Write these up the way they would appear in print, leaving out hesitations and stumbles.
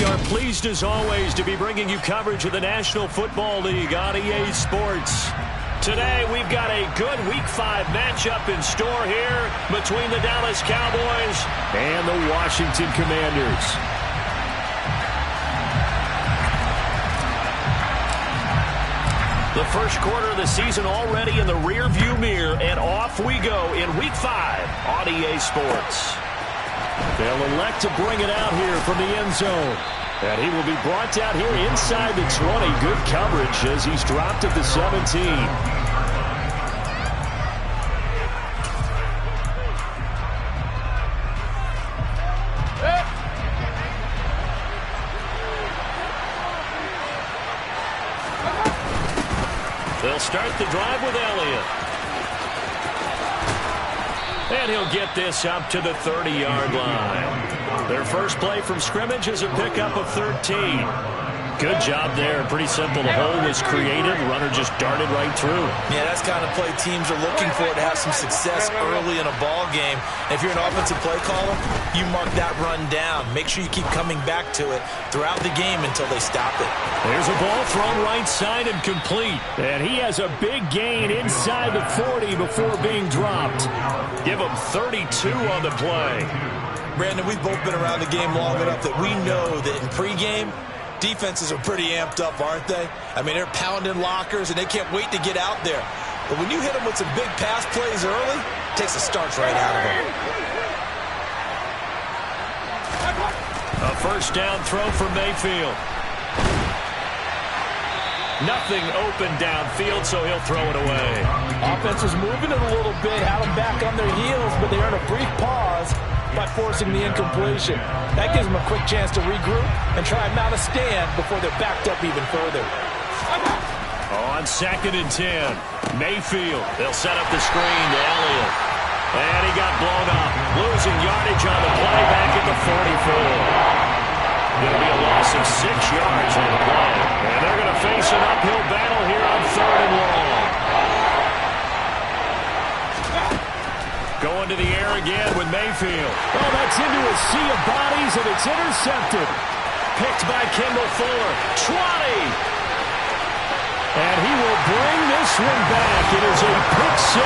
We are pleased as always to be bringing you coverage of the National Football League on EA Sports. Today we've got a good Week 5 matchup in store here between the Dallas Cowboys and the Washington Commanders. The first quarter of the season already in the rear-view mirror, and off we go in Week 5 on EA Sports. They'll elect to bring it out here from the end zone. And he will be brought out here inside the 20. Good coverage as he's dropped at the 17. They'll start the drive with Elliott. And he'll get this up to the 30-yard line. Their first play from scrimmage is a pickup of 13. Good job there. Pretty simple. The hole was created. Runner just darted right through. Yeah, that's the kind of play teams are looking for to have some success early in a ball game. If you're an offensive play caller, you mark that run down. Make sure you keep coming back to it throughout the game until they stop it. There's a ball thrown right side and complete. And he has a big gain inside the 40 before being dropped. Give him 32 on the play. Brandon, we've both been around the game long enough that we know that in pregame, defenses are pretty amped up, aren't they? I mean, they're pounding lockers, and they can't wait to get out there. But when you hit them with some big pass plays early, it takes the starch right out of them. A first down throw for Mayfield. Nothing open downfield, so he'll throw it away. Offense was moving it a little bit, had them back on their heels, but they earned a brief pause by forcing the incompletion. That gives them a quick chance to regroup and try and mount a stand before they're backed up even further. On 2nd and 10, Mayfield. They'll set up the screen to Elliott. And he got blown up. Losing yardage on the play back at the 44. It'll be a loss of 6 yards on the play. And they're going to face an uphill battle here on 3rd and long. Going to the air again with Mayfield. Oh, that's into a sea of bodies, and it's intercepted. Picked by Kendall Fuller. 20. And he will bring this one back. It is a pick 6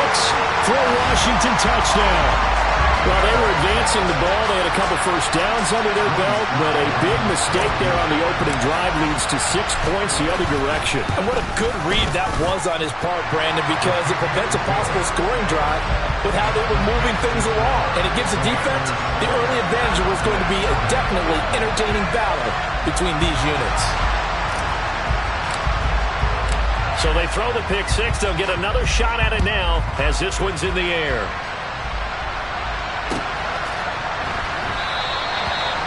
for a Washington touchdown. Well, they were advancing the ball. They had a couple first downs under their belt, but a big mistake there on the opening drive leads to 6 points the other direction. And what a good read that was on his part, Brandon, because it prevents a possible scoring drive with how they were moving things along. And it gives the defense the early advantage. Was going to be a definitely entertaining battle between these units. So they throw the pick 6. They'll get another shot at it now as this one's in the air.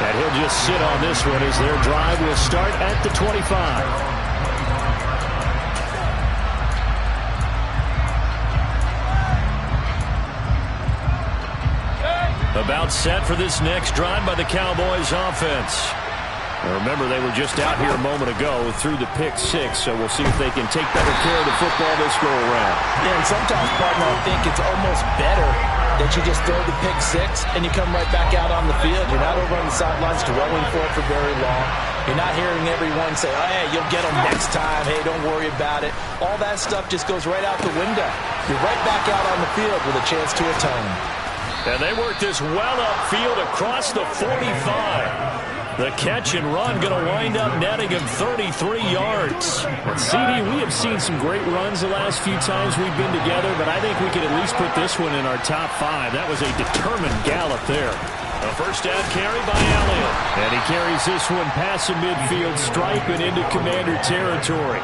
And he'll just sit on this one as their drive will start at the 25. About set for this next drive by the Cowboys offense. Now remember, they were just out here a moment ago through the pick 6, so we'll see if they can take better care of the football this go around. Yeah, and sometimes, partner, I think it's almost better that you just throw the pick 6 and you come right back out on the field. You're not over on the sidelines dwelling for it for very long. You're not hearing everyone say, oh, hey, you'll get them next time. Hey, don't worry about it. All that stuff just goes right out the window. You're right back out on the field with a chance to atone. And they work this well upfield across the 45. The catch and run going to wind up netting him 33 yards. And CD, we have seen some great runs the last few times we've been together, but I think we could at least put this one in our top 5. That was a determined gallop there. A first down carry by Elliott. And he carries this one past the midfield stripe and into Commander territory.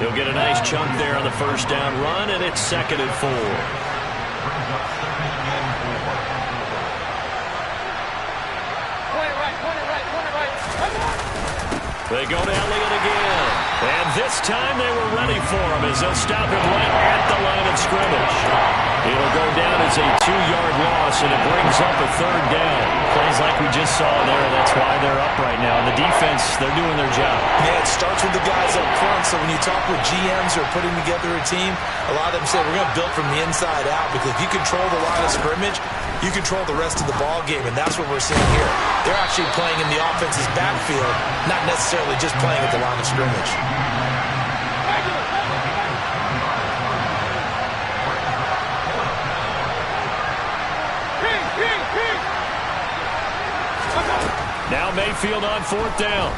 He'll get a nice chunk there on the first down run, and it's 2nd and 4. They go to Elliott again. And this time they were ready for him as they'll stop him right at the line of scrimmage. It'll go down as a 2-yard loss, and it brings up a 3rd down. Plays like we just saw there. That's why they're up right now. And the defense, they're doing their job. Yeah, it starts with the guys up front. So when you talk with GMs who are putting together a team, a lot of them say we're going to build from the inside out, because if you control the line of scrimmage, you control the rest of the ball game, and that's what we're seeing here. They're actually playing in the offense's backfield, not necessarily just playing at the line of scrimmage. Now Mayfield on 4th down.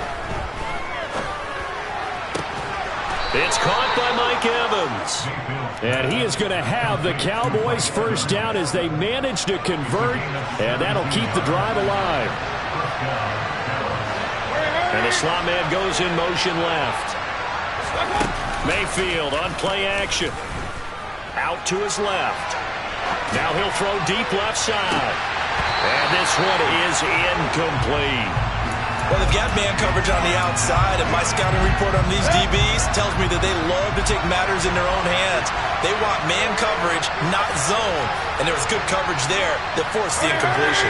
It's caught by Mike Evans. And he is going to have the Cowboys' 1st down as they manage to convert, and that'll keep the drive alive. And the slot man goes in motion left. Mayfield on play action. Out to his left. Now he'll throw deep left side. And this one is incomplete. Well, they've got man coverage on the outside, and my scouting report on these DBs tells me that they love to take matters in their own hands. They want man coverage, not zone. And there was good coverage there that forced the incompletion.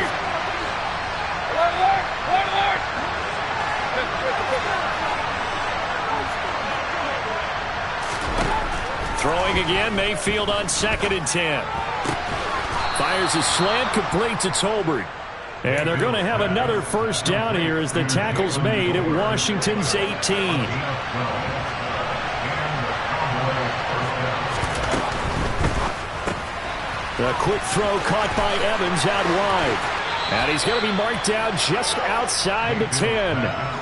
Throwing again, Mayfield on 2nd and 10. Fires a slant, complete to Tolbert. And they're going to have another 1st down here as the tackle's made at Washington's 18. A quick throw caught by Evans out wide. And he's going to be marked down just outside the 10.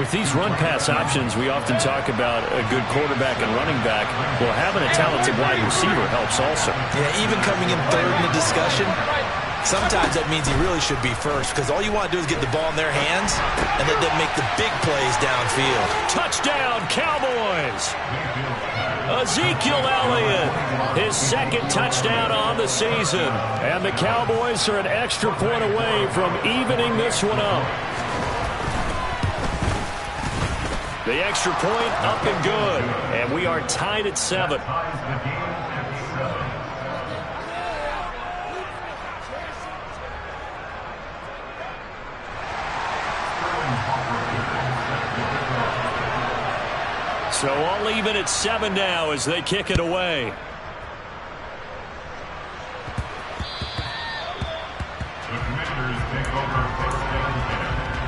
With these run-pass options, we often talk about a good quarterback and running back. Well, having a talented wide receiver helps also. Yeah, even coming in 3rd in the discussion, sometimes that means he really should be 1st, because all you want to do is get the ball in their hands and let them make the big plays downfield. Touchdown, Cowboys! Ezekiel Elliott, his 2nd touchdown on the season. And the Cowboys are an extra point away from evening this one up. The extra point up and good. And we are tied at 7. So all even at 7 now as they kick it away. The Commanders take over 1st and 10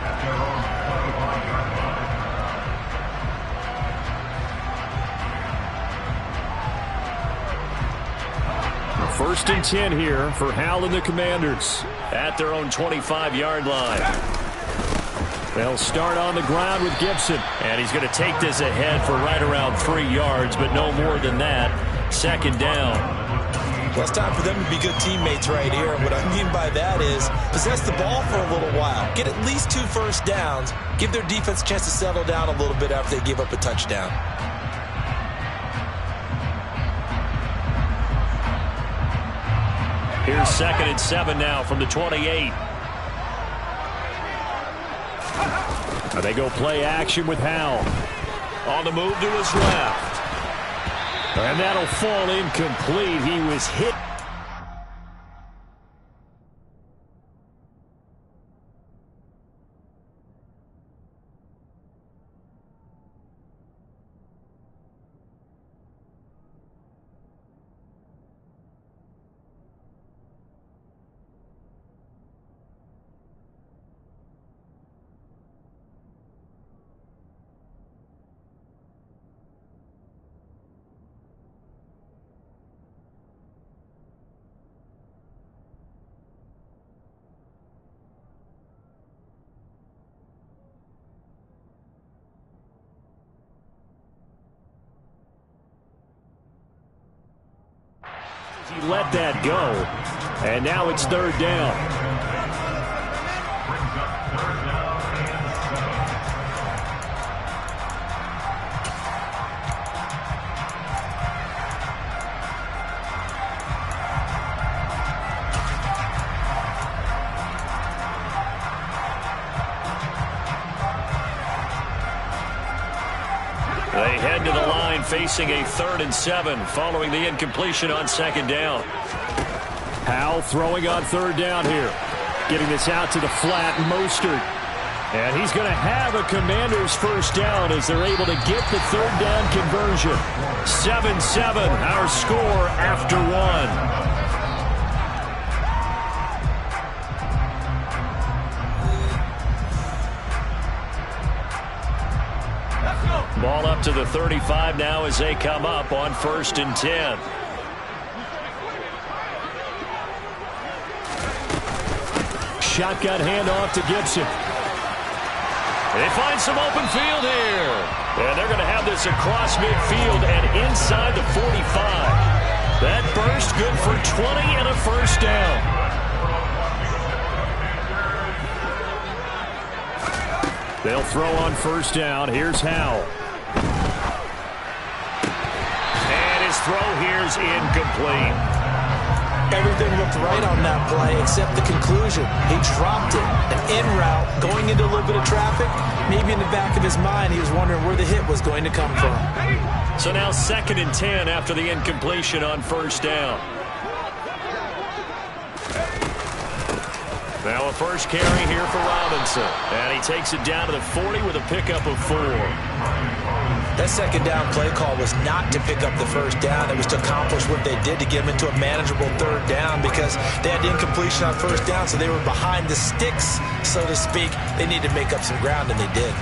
at their own 25-yard line. 1st and 10 here for Hal and the Commanders at their own 25-yard line. They'll start on the ground with Gibson. And he's going to take this ahead for right around 3 yards, but no more than that. 2nd down. Well, it's time for them to be good teammates right here. And what I mean by that is possess the ball for a little while. Get at least 2 1st downs. Give their defense a chance to settle down a little bit after they give up a touchdown. Here's 2nd and 7 now from the 28. They go play action with Hal. On the move to his left. And that'll fall incomplete. He was hit. He let that go, and now it's 3rd down. Brings up 3rd down and 7. They head to the line facing a 3rd and 7 following the incompletion on 2nd down. Powell throwing on 3rd down here. Getting this out to the flat, Mostert. And he's going to have a Commanders 1st down as they're able to get the 3rd down conversion. 7-7, our score after 1. Ball up to the 35 now as they come up on 1st and 10. Shotgun handoff to Gibson. They find some open field here. And they're going to have this across midfield and inside the 45. That burst good for 20 and a 1st down. They'll throw on 1st down. Here's Howell. And his throw here's incomplete. Everything looked right on that play except the conclusion. He dropped it. An in route going into a little bit of traffic. Maybe in the back of his mind he was wondering where the hit was going to come from. So now 2nd and 10 after the incompletion on 1st down. Now a 1st carry here for Robinson. And he takes it down to the 40 with a pickup of 4. That 2nd down play call was not to pick up the 1st down. It was to accomplish what they did to get them into a manageable 3rd down because they had the incompletion on 1st down, so they were behind the sticks, so to speak. They needed to make up some ground, and they did.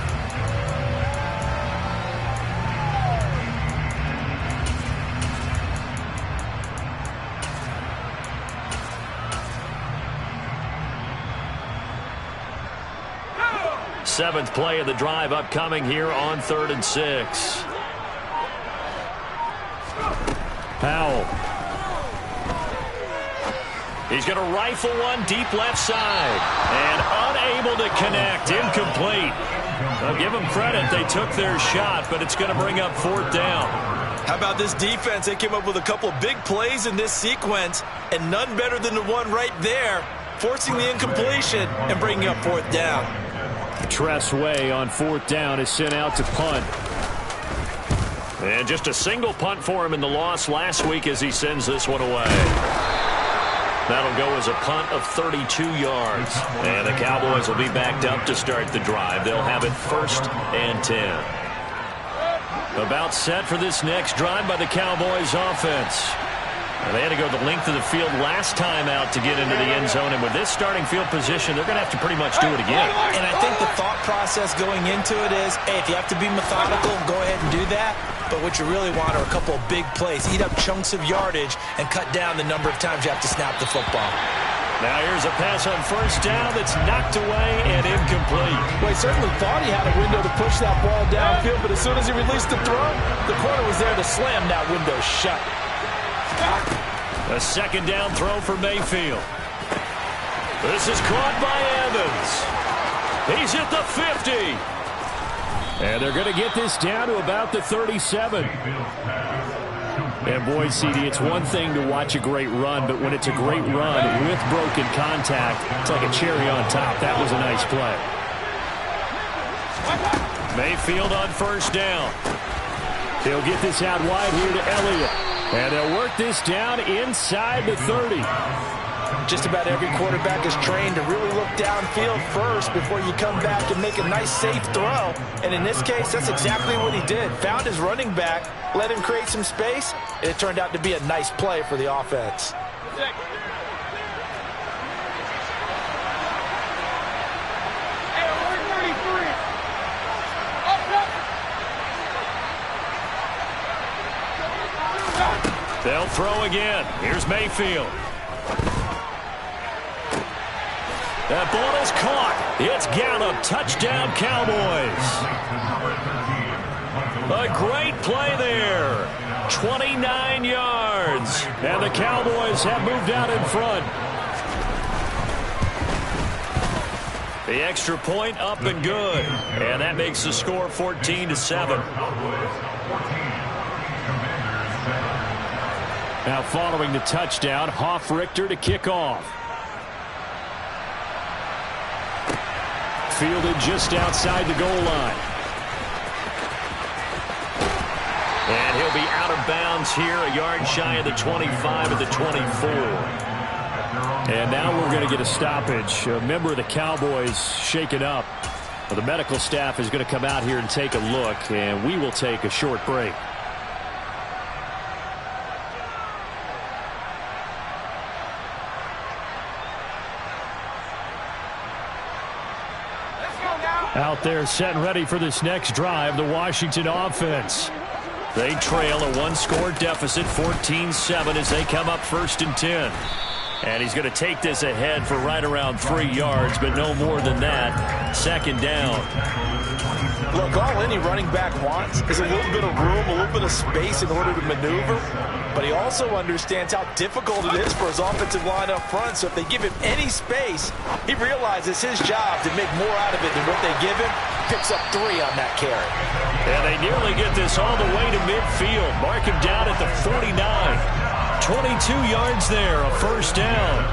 Seventh play of the drive upcoming here on 3rd and 6. Powell. He's going to rifle one deep left side. And unable to connect. Incomplete. I'll give them credit. They took their shot, but it's going to bring up 4th down. How about this defense? They came up with a couple of big plays in this sequence, and none better than the one right there, forcing the incompletion and bringing up 4th down. Tressway on 4th down is sent out to punt. And just a single punt for him in the loss last week as he sends this one away. That'll go as a punt of 32 yards. And the Cowboys will be backed up to start the drive. They'll have it 1st and 10. About set for this next drive by the Cowboys offense. They had to go the length of the field last time out to get into the end zone, and with this starting field position, they're going to have to pretty much do it again. And I think the thought process going into it is, hey, if you have to be methodical, go ahead and do that. But what you really want are a couple of big plays. Eat up chunks of yardage and cut down the number of times you have to snap the football. Now here's a pass on 1st down that's knocked away and incomplete. Well, he certainly thought he had a window to push that ball downfield, but as soon as he released the throw, the corner was there to slam that window shut. A 2nd down throw for Mayfield. This is caught by Evans. He's at the 50. And they're going to get this down to about the 37. And boy, CD, it's one thing to watch a great run, but when it's a great run with broken contact, it's like a cherry on top. That was a nice play. Mayfield on 1st down. He'll get this out wide here to Elliott. And they'll work this down inside the 30. Just about every quarterback is trained to really look downfield first before you come back and make a nice, safe throw. And in this case, that's exactly what he did. Found his running back, let him create some space, and it turned out to be a nice play for the offense. They'll throw again. Here's Mayfield. That ball is caught. It's Gallup. Touchdown, Cowboys. A great play there. 29 yards. And the Cowboys have moved out in front. The extra point up and good. And that makes the score 14-7. Now following the touchdown, Hoff-Richter to kick off. Fielded just outside the goal line. he'll be out of bounds here, a yard shy of the 25 of the 24. And now we're going to get a stoppage. A member of the Cowboys shaken up. Well, the medical staff is going to come out here and take a look, and we will take a short break. Out there set and ready for this next drive, the Washington offense. They trail a one-score deficit, 14-7, as they come up 1st and 10. And he's going to take this ahead for right around 3 yards, but no more than that. 2nd down. Look, all any running back wants is a little bit of room, a little bit of space in order to maneuver. But he also understands how difficult it is for his offensive line up front. So if they give him any space, he realizes his job to make more out of it than what they give him. Picks up 3 on that carry. And they nearly get this all the way to midfield. Mark him down at the 49. 22 yards there, a 1st down.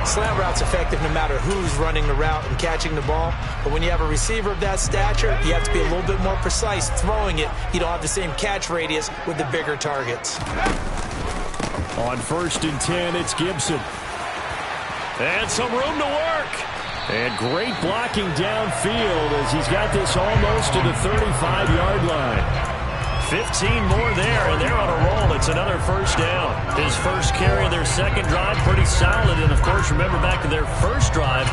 Slant route's effective no matter who's running the route and catching the ball. But when you have a receiver of that stature, you have to be a little bit more precise throwing it. You don't have the same catch radius with the bigger targets. On 1st and 10, it's Gibson. And some room to work. And great blocking downfield as he's got this almost to the 35-yard line. 15 more there, and they're on a roll. It's another 1st down. His first carry of their 2nd drive, pretty solid. And, of course, remember back to their 1st drive,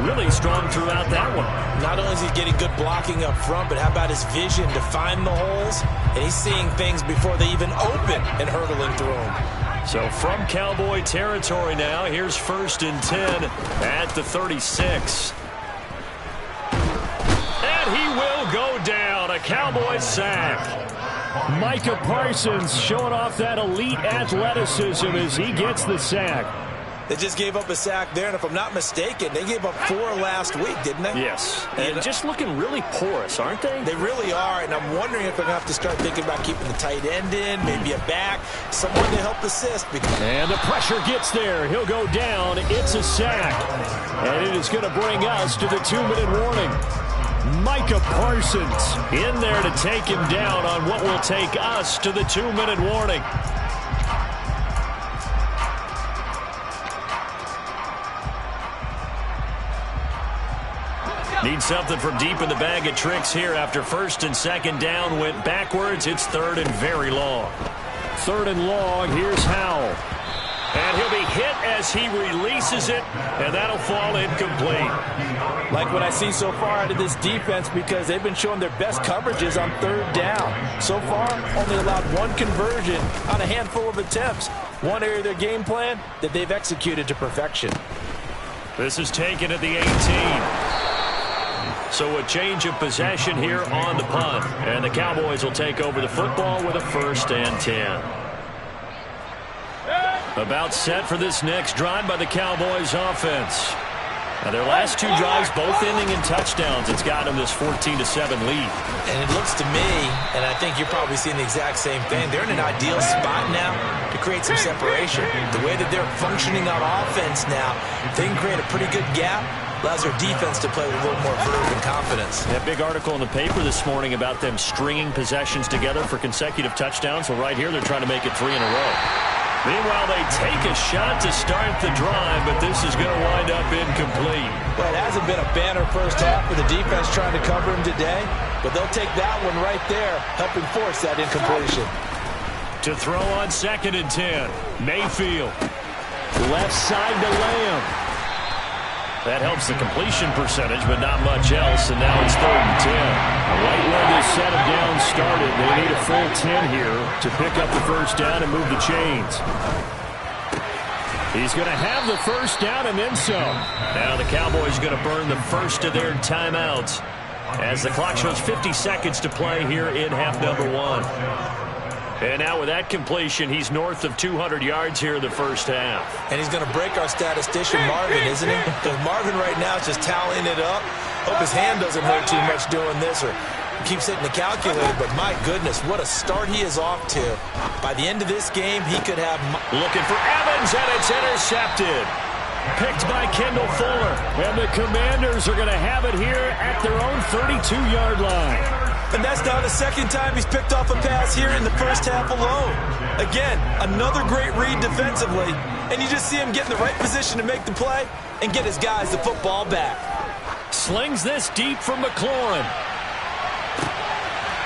really strong throughout that one. Not only is he getting good blocking up front, but how about his vision to find the holes? And he's seeing things before they even open and hurdling through them. So from Cowboy territory now, here's 1st and 10 at the 36. And he will go down. A Cowboy sack. Micah Parsons showing off that elite athleticism as he gets the sack. They just gave up a sack there, and if I'm not mistaken, they gave up 4 last week, didn't they? Yes. And just looking really porous, aren't they? They really are, and I'm wondering if they're going to have to start thinking about keeping the tight end in, maybe a back, someone to help assist. And the pressure gets there. He'll go down. It's a sack. And it is going to bring us to the 2-minute warning. Micah Parsons in there to take him down on what will take us to the 2-minute warning. Need something from deep in the bag of tricks here after 1st and 2nd down went backwards. It's 3rd and very long. 3rd and long. Here's Howell. And he'll be hit as he releases it, and that'll fall incomplete. Like what I see so far out of this defense, because they've been showing their best coverages on 3rd down. So far, only allowed 1 conversion on a handful of attempts. One area of their game plan that they've executed to perfection. This is taken at the 18. So a change of possession here on the punt. And the Cowboys will take over the football with a 1st and 10. About set for this next drive by the Cowboys offense. Now their last 2 drives both ending in touchdowns. It's got them this 14-7 lead. And it looks to me, and I think you're probably seeing the exact same thing, they're in an ideal spot now to create some separation. The way that they're functioning on offense now, they can create a pretty good gap. Allows their defense to play with a little more verve and confidence. That big article in the paper this morning about them stringing possessions together for consecutive touchdowns. Well, right here they're trying to make it 3 in a row. Meanwhile, they take a shot to start the drive, but this is going to wind up incomplete. Well, it hasn't been a banner first half for the defense trying to cover him today, but they'll take that one right there, helping force that incompletion. To throw on 2nd and 10, Mayfield. Left side to Lamb. That helps the completion percentage, but not much else, and now it's 3rd and 10. Right where this set of downs started, they need a full 10 here to pick up the 1st down and move the chains. He's going to have the 1st down and then some. Now the Cowboys are going to burn the first of their timeouts as the clock shows 50 seconds to play here in half number 1. And now with that completion, he's north of 200 yards here in the 1st half. And he's going to break our statistician Marvin, isn't he? Because Marvin right now is just tallying it up. Hope his hand doesn't hurt too much doing this or keeps hitting the calculator. But my goodness, what a start he is off to. By the end of this game, he could have... Looking for Evans, and it's intercepted. Picked by Kendall Fuller. And the Commanders are going to have it here at their own 32-yard line. And that's now the second time he's picked off a pass here in the first half alone. Again, another great read defensively, and you just see him get in the right position to make the play and get his guys the football back. Slings this deep from McLaurin.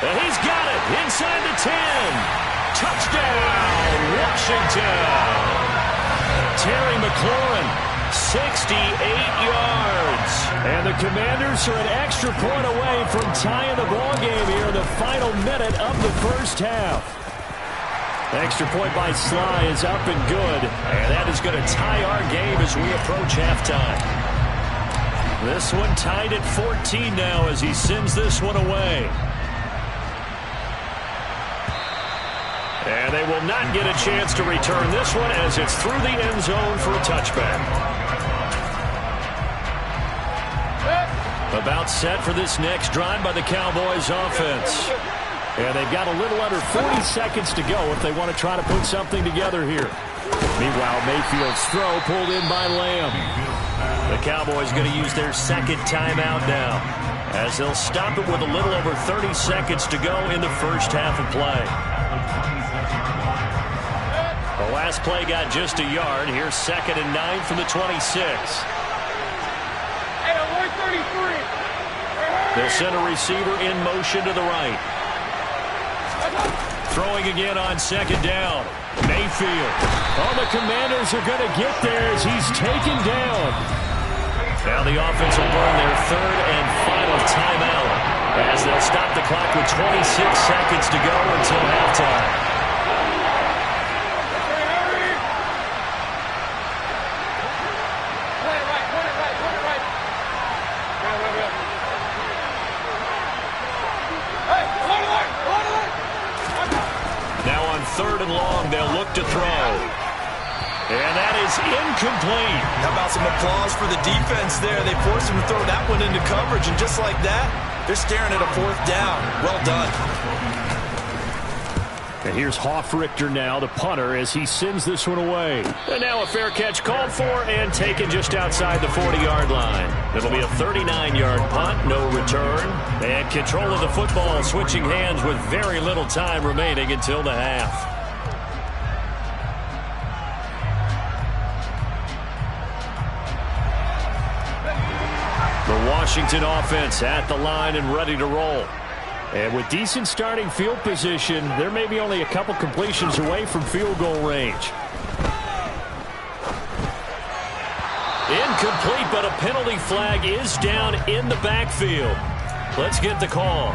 And he's got it inside the 10. Touchdown, Washington. Terry McLaurin, 68 yards. And the Commanders are an extra point away from tying the ball game here in the final minute of the first half. Extra point by Sly is up and good. And that is going to tie our game as we approach halftime. This one tied at 14 now as he sends this one away. And they will not get a chance to return this one as it's through the end zone for a touchback. About set for this next drive by the Cowboys offense. And they've got a little under 40 seconds to go if they want to try to put something together here. Meanwhile, Mayfield's throw pulled in by Lamb. The Cowboys going to use their second timeout now as they'll stop it with a little over 30 seconds to go in the first half of play. The last play got just a yard. Here's 2nd and 9 from the 26. They'll send a receiver in motion to the right. Throwing again on 2nd down. Mayfield. Oh, the Commanders are going to get there as he's taken down. Now the offense will burn their 3rd and final timeout as they'll stop the clock with 26 seconds to go until halftime. Now on 3rd and long, they'll look to throw. And that is incomplete. How about some applause for the defense there? They forced him to throw that one into coverage, and just like that, they're staring at a 4th down. Well done. And here's Hoffrichter now, the punter, as he sends this one away. And now a fair catch called for and taken just outside the 40-yard line. It'll be a 39-yard punt, no return. And control of the football switching hands with very little time remaining until the half. The Washington offense at the line and ready to roll. And with decent starting field position, there may be only a couple completions away from field goal range. Incomplete, but a penalty flag is down in the backfield. Let's get the call.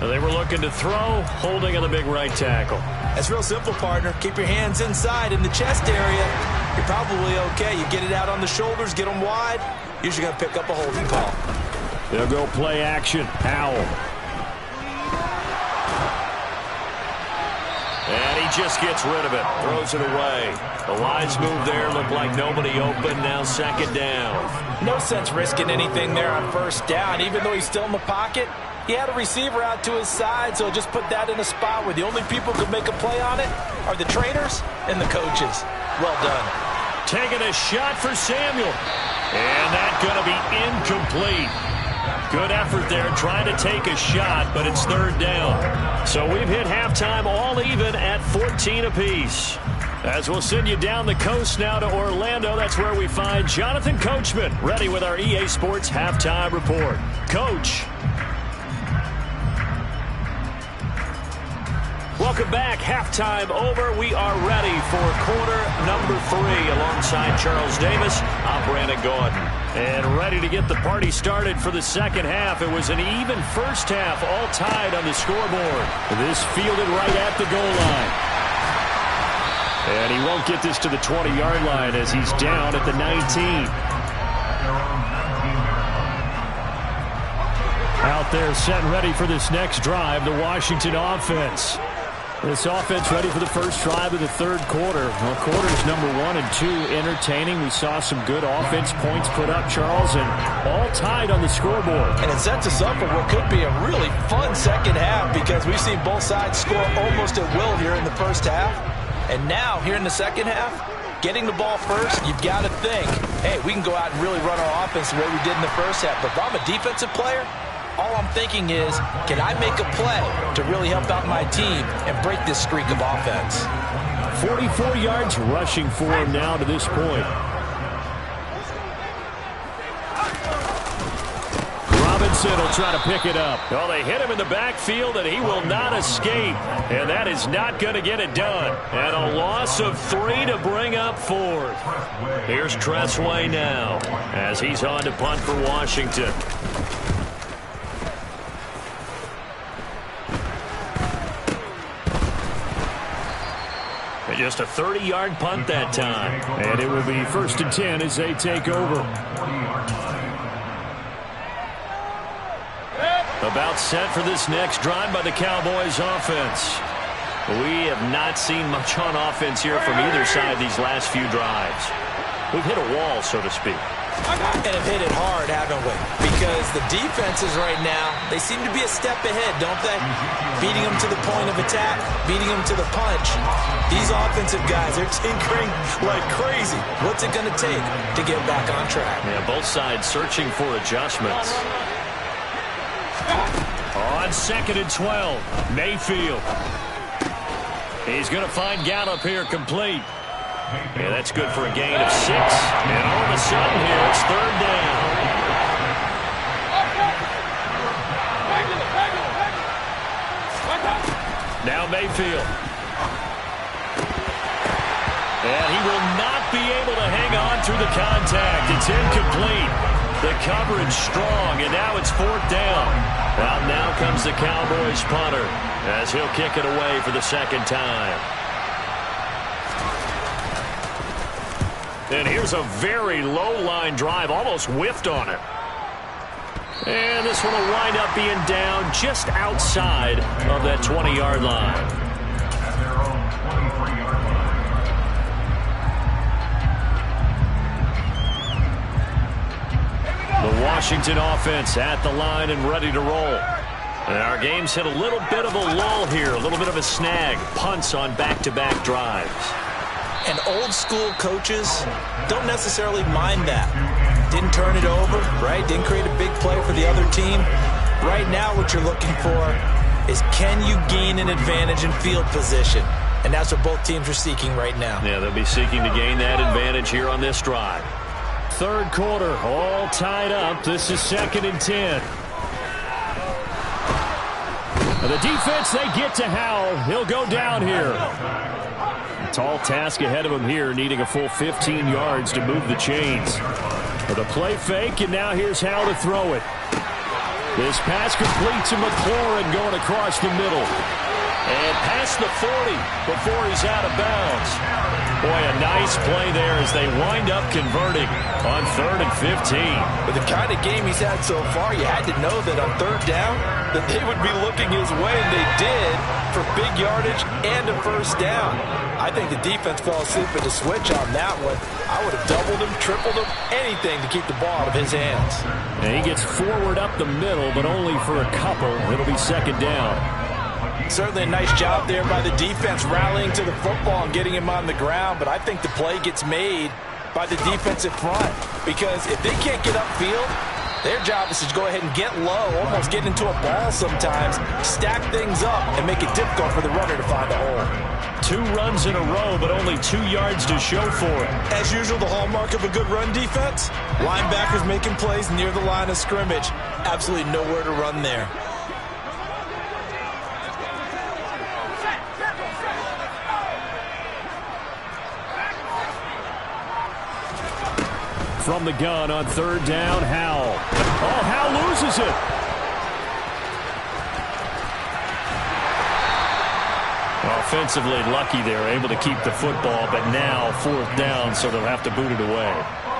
They were looking to throw, holding on the big right tackle. That's real simple, partner. Keep your hands inside in the chest area. You're probably okay. You get it out on the shoulders, get them wide. Usually going to pick up a holding call. They'll go play action. Howell. And he just gets rid of it. Throws it away. The lines move there. Look like nobody open. Now 2nd down. No sense risking anything there on 1st down. Even though he's still in the pocket, he had a receiver out to his side, so just put that in a spot where the only people who can make a play on it are the trainers and the coaches. Well done. Taking a shot for Samuel. And that's going to be incomplete. Good effort there trying to take a shot, but it's 3rd down. So we've hit halftime all even at 14 apiece. As we'll send you down the coast now to Orlando, that's where we find Jonathan Coachman, ready with our EA Sports Halftime Report. Coach. Welcome back. Halftime over. We are ready for quarter number 3 alongside Charles Davis. I'm Brandon Gordon. And ready to get the party started for the second half. It was an even first half, all tied on the scoreboard. This fielded right at the goal line. And he won't get this to the 20-yard line as he's down at the 19. Out there set and ready for this next drive, the Washington offense. This offense ready for the first drive of the 3rd quarter. Well, quarters number 1 and 2 entertaining. We saw some good offense points put up, Charles, and all tied on the scoreboard. And it sets us up for what could be a really fun second half because we've seen both sides score almost at will here in the first half. And now, here in the second half, getting the ball first, you've got to think, hey, we can go out and really run our offense the way we did in the first half. But if I'm a defensive player, all I'm thinking is, can I make a play to really help out my team and break this streak of offense? 44 yards rushing for him now to this point. Robinson will try to pick it up. Oh, they hit him in the backfield, and he will not escape. And that is not going to get it done. And a loss of 3 to bring up 4th. Here's Tressway now as he's on to punt for Washington. Just a 30-yard punt that time. And it will be 1st and 10 as they take over. About set for this next drive by the Cowboys offense. We have not seen much on offense here from either side these last few drives. We've hit a wall, so to speak. And have hit it hard, haven't we? Because the defenses right now, they seem to be a step ahead, don't they? Beating them to the point of attack, beating them to the punch. These offensive guys are tinkering like crazy. What's it going to take to get back on track? Yeah, both sides searching for adjustments. On 2nd and 12, Mayfield. He's going to find Gallup here complete. Yeah, that's good for a gain of 6. And all of a sudden here, it's 3rd down. Now Mayfield. And he will not be able to hang on through the contact. It's incomplete. The coverage strong, and now it's 4th down. Well, now comes the Cowboys punter as he'll kick it away for the 2nd time. And here's a very low-line drive, almost whiffed on it. And this one will wind up being down just outside of that 20-yard line. At their own 23-yard line. The Washington offense at the line and ready to roll. And our game's hit a little bit of a lull here, a little bit of a snag. Punts on back-to-back drives. And old-school coaches don't necessarily mind that. Didn't turn it over, right? Didn't create a big play for the other team. Right now what you're looking for is, can you gain an advantage in field position? And that's what both teams are seeking right now. Yeah, they'll be seeking to gain that advantage here on this drive. 3rd quarter, all tied up. This is 2nd and 10. The defense, they get to Howell. He'll go down here. Tall task ahead of him here, needing a full 15 yards to move the chains. The play fake, and now here's Howell to throw it. This pass complete to McLaurin going across the middle. And past the 40 before he's out of bounds. Boy, a nice play there as they wind up converting on 3rd and 15. With the kind of game he's had so far, you had to know that on 3rd down that they would be looking his way, and they did, for big yardage and a 1st down. I think the defense fell asleep at the switch on that one. I would have doubled him, tripled him, anything to keep the ball out of his hands. And he gets forward up the middle, but only for a couple. It'll be 2nd down. Certainly a nice job there by the defense rallying to the football and getting him on the ground, but I think the play gets made by the defensive front, because if they can't get upfield, their job is to go ahead and get low, almost get into a ball sometimes, stack things up, and make it difficult for the runner to find a hole. 2 runs in a row, but only 2 yards to show for it. As usual, the hallmark of a good run defense, linebackers making plays near the line of scrimmage. Absolutely nowhere to run there. From the gun on 3rd down, Howell. Oh, Howell loses it. Offensively lucky they're able to keep the football, but now 4th down, so they'll have to boot it away.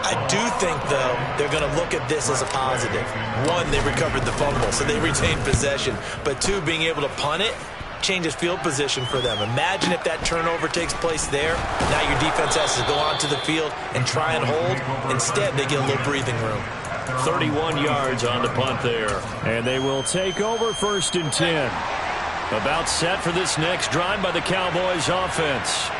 I do think, though, they're going to look at this as a positive. 1, they recovered the fumble, so they retained possession. But 2, being able to punt it changes field position for them. Imagine if that turnover takes place there. Now your defense has to go onto the field and try and hold. Instead, they get a little breathing room. 31 yards on the punt there. And they will take over 1st and 10. About set for this next drive by the Cowboys offense.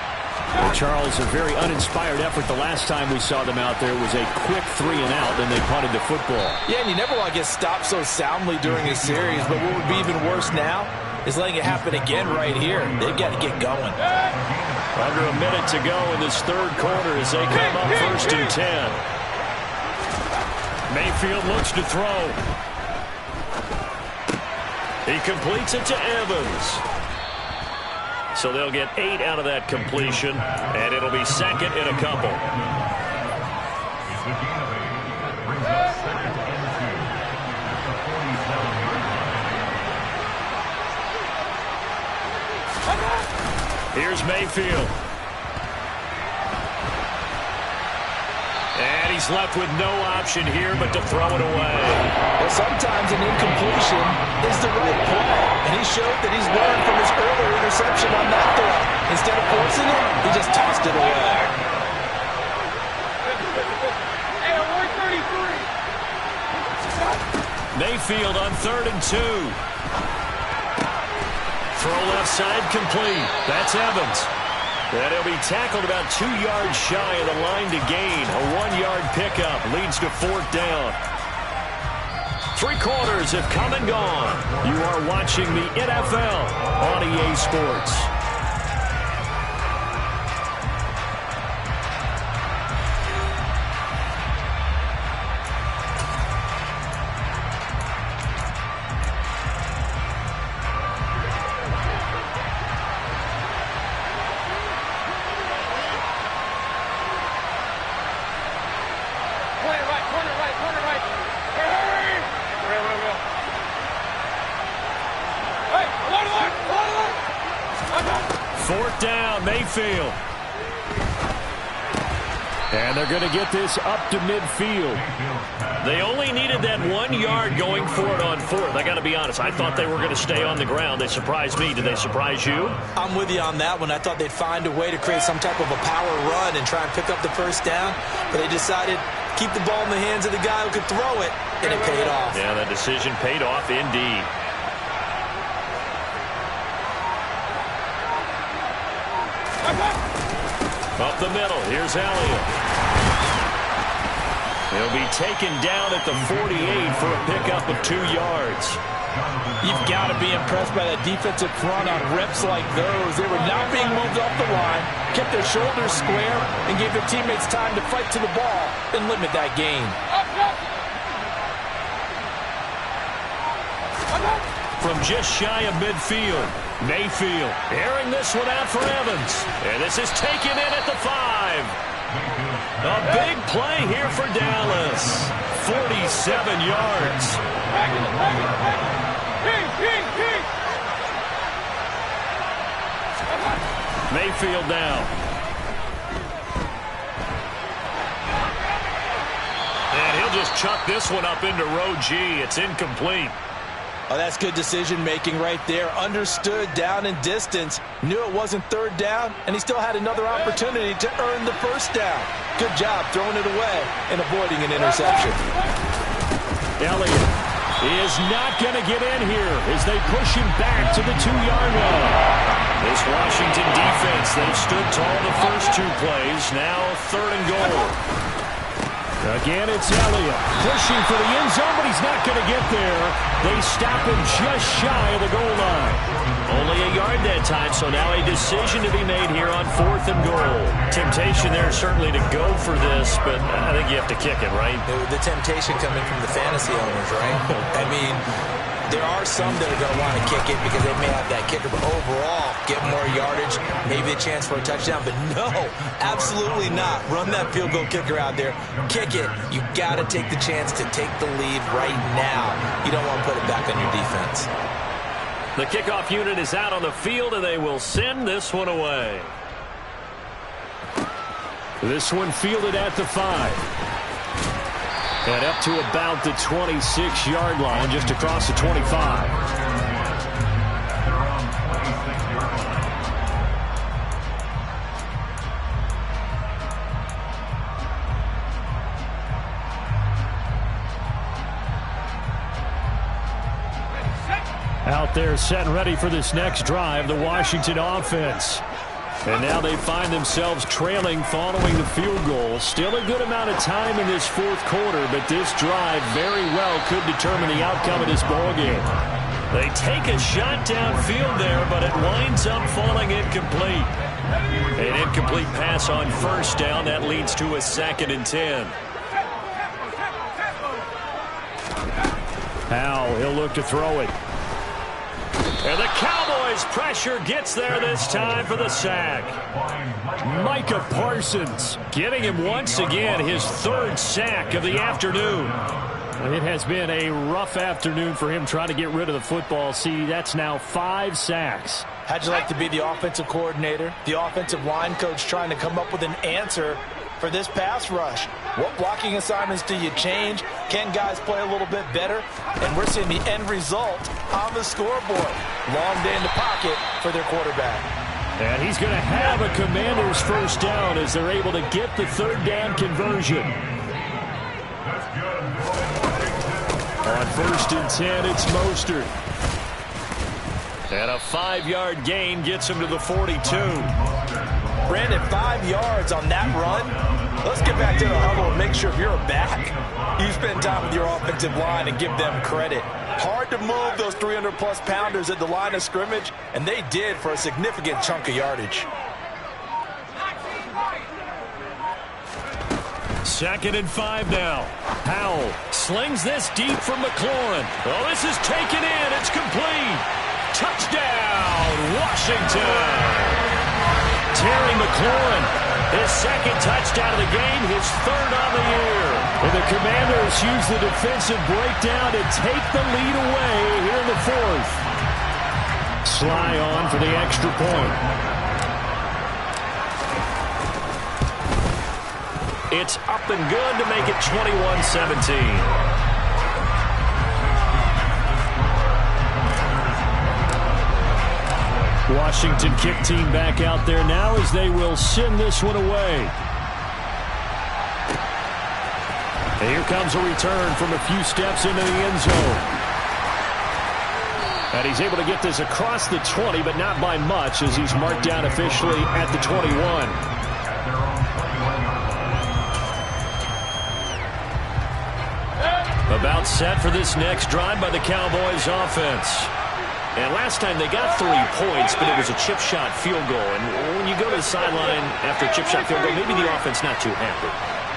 Well, Charles, a very uninspired effort. The last time we saw them out there was a quick 3-and-out, and they punted the football. Yeah, and you never want to get stopped so soundly during a series, but what would be even worse now is letting it happen again right here. They've got to get going. Under a minute to go in this third quarter as they come up 1st and 10. Mayfield looks to throw. He completes it to Evans. So they'll get 8 out of that completion, and it'll be second in a couple. Here's Mayfield. And he's left with no option here but to throw it away. Well, sometimes an incompletion is the right play, and he showed that he's learned from his earlier interception on that throw. Instead of forcing it, he just tossed it away. Mayfield on 3rd and 2. Throw left side complete. That's Evans. And he'll be tackled about 2 yards shy of the line to gain. A 1-yard pickup leads to 4th down. 3 quarters have come and gone. You are watching the NFL on EA Sports. Mayfield. And they're going to get this up to midfield. They only needed that 1 yard going for it on 4th. I got to be honest, I thought they were going to stay on the ground. They surprised me. Did they surprise you? I'm with you on that one. I thought they'd find a way to create some type of a power run and try and pick up the 1st down, but they decided keep the ball in the hands of the guy who could throw it, and it paid off. Yeah, that decision paid off indeed. Up the middle, here's Elliott. He'll be taken down at the 48 for a pickup of 2 yards. You've got to be impressed by that defensive front on reps like those. They were not being moved off the line, kept their shoulders square, and gave their teammates time to fight to the ball and limit that gain. From just shy of midfield, Mayfield airing this one out for Evans. And this is taken in at the 5. A big play here for Dallas. 47 yards. Mayfield down. And he'll just chuck this one up into row G. It's incomplete. Oh, that's good decision-making right there. Understood down and distance. Knew it wasn't 3rd down, and he still had another opportunity to earn the 1st down. Good job throwing it away and avoiding an interception. Elliott is not going to get in here as they push him back to the 2-yard line. This Washington defense, they've stood tall the first 2 plays. Now 3rd and goal. Again, it's Elliott pushing for the end zone, but he's not going to get there. They stop him just shy of the goal line. Only a yard that time, so now a decision to be made here on 4th and goal. Temptation there certainly to go for this, but I think you have to kick it, right? The temptation coming from the fantasy owners, right? I mean, there are some that are going to want to kick it because they may have that kicker, but overall, get more yardage, maybe a chance for a touchdown. But no, absolutely not. Run that field goal kicker out there. Kick it. You got to take the chance to take the lead right now. You don't want to put it back on your defense. The kickoff unit is out on the field, and they will send this one away. This one fielded at the 5. And up to about the 26-yard line, just across the 25. Out there set and ready for this next drive, the Washington offense. And now they find themselves trailing following the field goal. Still a good amount of time in this fourth quarter, but this drive very well could determine the outcome of this ballgame. They take a shot downfield there, but it winds up falling incomplete. An incomplete pass on first down. That leads to a 2nd and 10. Powell, he'll look to throw it. And the Cowboys pressure gets there this time for the sack. Micah Parsons getting him once again his 3rd sack of the afternoon. It has been a rough afternoon for him trying to get rid of the football. See, that's now 5 sacks. How'd you like to be the offensive coordinator, the offensive line coach trying to come up with an answer for this pass rush? What blocking assignments do you change? Can guys play a little bit better? And we're seeing the end result on the scoreboard. Long day in the pocket for their quarterback. And he's going to have a Commander's first down as they're able to get the 3rd down conversion. On 1st and 10, it's Mostert. And a 5-yard gain gets him to the 42. Brandon, 5 yards on that run. Let's get back to the huddle and make sure if you're a back, you spend time with your offensive line and give them credit. Hard to move those 300-plus pounders at the line of scrimmage, and they did for a significant chunk of yardage. 2nd and 5 now. Powell slings this deep from McLaurin. Oh, this is taken in. It's complete. Touchdown, Washington. Terry McLaurin, his 2nd touchdown of the game, his 3rd on the year. And the Commanders use the defensive breakdown to take the lead away here in the 4th. Sly on for the extra point. It's up and good to make it 21-17. Washington kick team back out there now as they will send this one away. And here comes a return from a few steps into the end zone. And he's able to get this across the 20, but not by much as he's marked down officially at the 21. About set for this next drive by the Cowboys offense. And last time they got 3 points, but it was a chip shot field goal. And when you go to the sideline after a chip shot field goal, maybe the offense not too happy.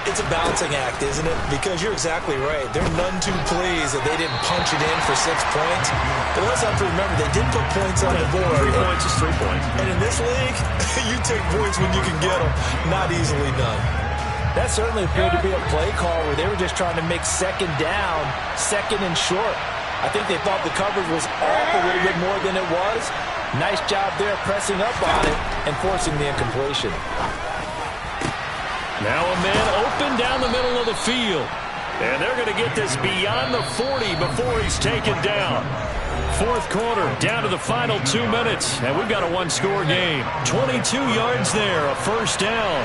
It's a balancing act, isn't it? Because you're exactly right. They're none too pleased that they didn't punch it in for 6 points. But let's have to remember, they did put points on the board. 3 points is 3 points. And in this league, you take points when you can get them. Not easily done. That certainly appeared to be a play call where they were just trying to make 2nd down, 2nd and short. I think they thought the coverage was off a little bit more than it was. Nice job there pressing up on it and forcing the incompletion. Now a man open down the middle of the field. And they're going to get this beyond the 40 before he's taken down. 4th quarter, down to the final 2 minutes. And we've got a 1-score game. 22 yards there, a first down.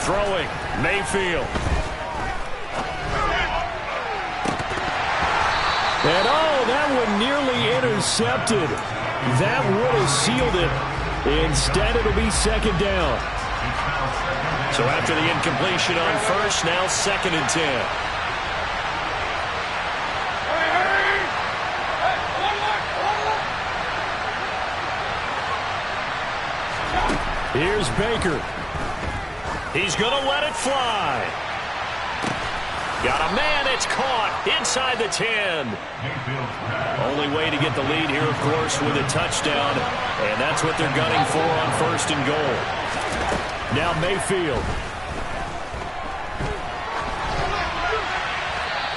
Throwing, Mayfield. And oh, that one nearly intercepted. That would have sealed it. Instead, it'll be 2nd down. So after the incompletion on first, now 2nd and 10. Here's Baker. He's going to let it fly. Got a man, it's caught inside the 10. Only way to get the lead here, of course, with a touchdown. And that's what they're gunning for on 1st and goal. Now Mayfield.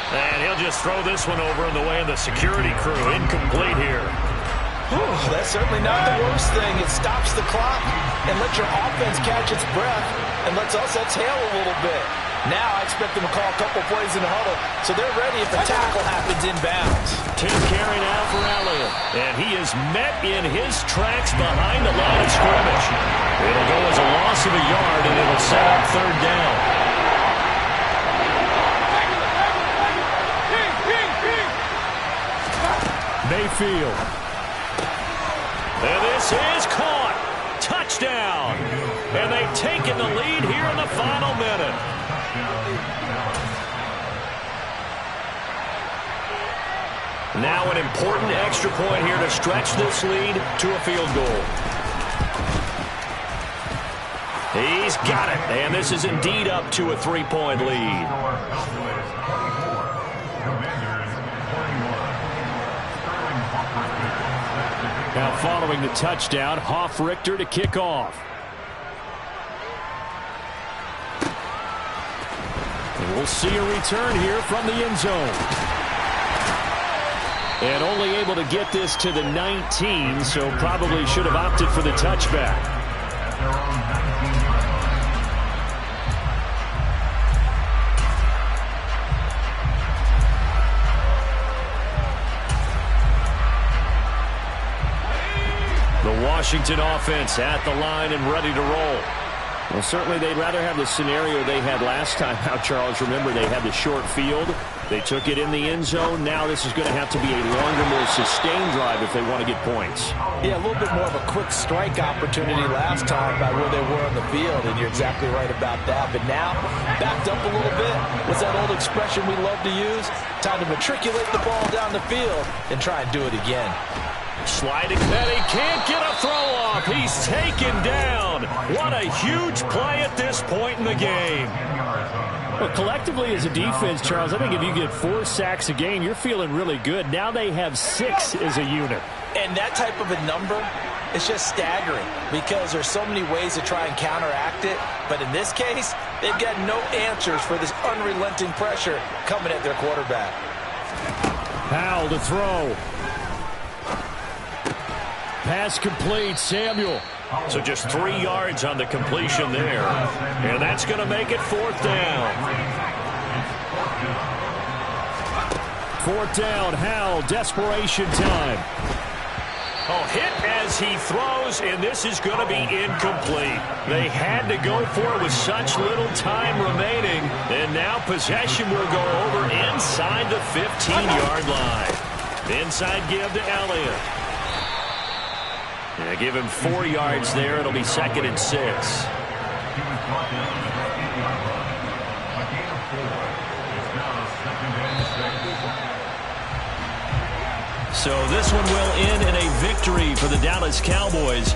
And he'll just throw this one over in the way of the security crew. Incomplete here. Whew, that's certainly not the worst thing. It stops the clock and lets your offense catch its breath and lets us exhale a little bit. Now I expect them to call a couple plays in the huddle, so they're ready if a tackle happens inbounds. 10 carry now for Elliott, and he is met in his tracks behind the line of scrimmage. It'll go as a loss of a yard, and it'll set up 3rd down. field. And this is caught. Touchdown. And they've taken the lead here in the final minute. Now an important extra point here to stretch this lead to a field goal. He's got it. And this is indeed up to a 3-point lead. Now following the touchdown, Hoff-Richter to kick off. And we'll see a return here from the end zone. And only able to get this to the 19, so probably should have opted for the touchback. The Washington offense at the line and ready to roll. Well, certainly they'd rather have the scenario they had last time out, Charles. Remember, they had the short field. They took it in the end zone. Now this is going to have to be a longer, more sustained drive if they want to get points. Yeah, a little bit more of a quick strike opportunity last time by where they were on the field, and you're exactly right about that. But now, backed up a little bit. What's that old expression we love to use? Time to matriculate the ball down the field and try and do it again. Sliding, and he can't get a throw off. He's taken down. What a huge play at this point in the game. Well, collectively as a defense, Charles, I think if you get 4 sacks a game, you're feeling really good. Now they have 6 as a unit. And that type of a number is just staggering because there's so many ways to try and counteract it. But in this case, they've got no answers for this unrelenting pressure coming at their quarterback. Powell to throw. Pass complete, Samuel. So just 3 yards on the completion there. And that's going to make it 4th down. 4th down, Howell, desperation time. Oh, hit as he throws, and this is going to be incomplete. They had to go for it with such little time remaining. And now possession will go over inside the 15-yard line. Inside give to Elliott. Yeah, give him 4 yards there. It'll be 2nd and 6. So this one will end in a victory for the Dallas Cowboys.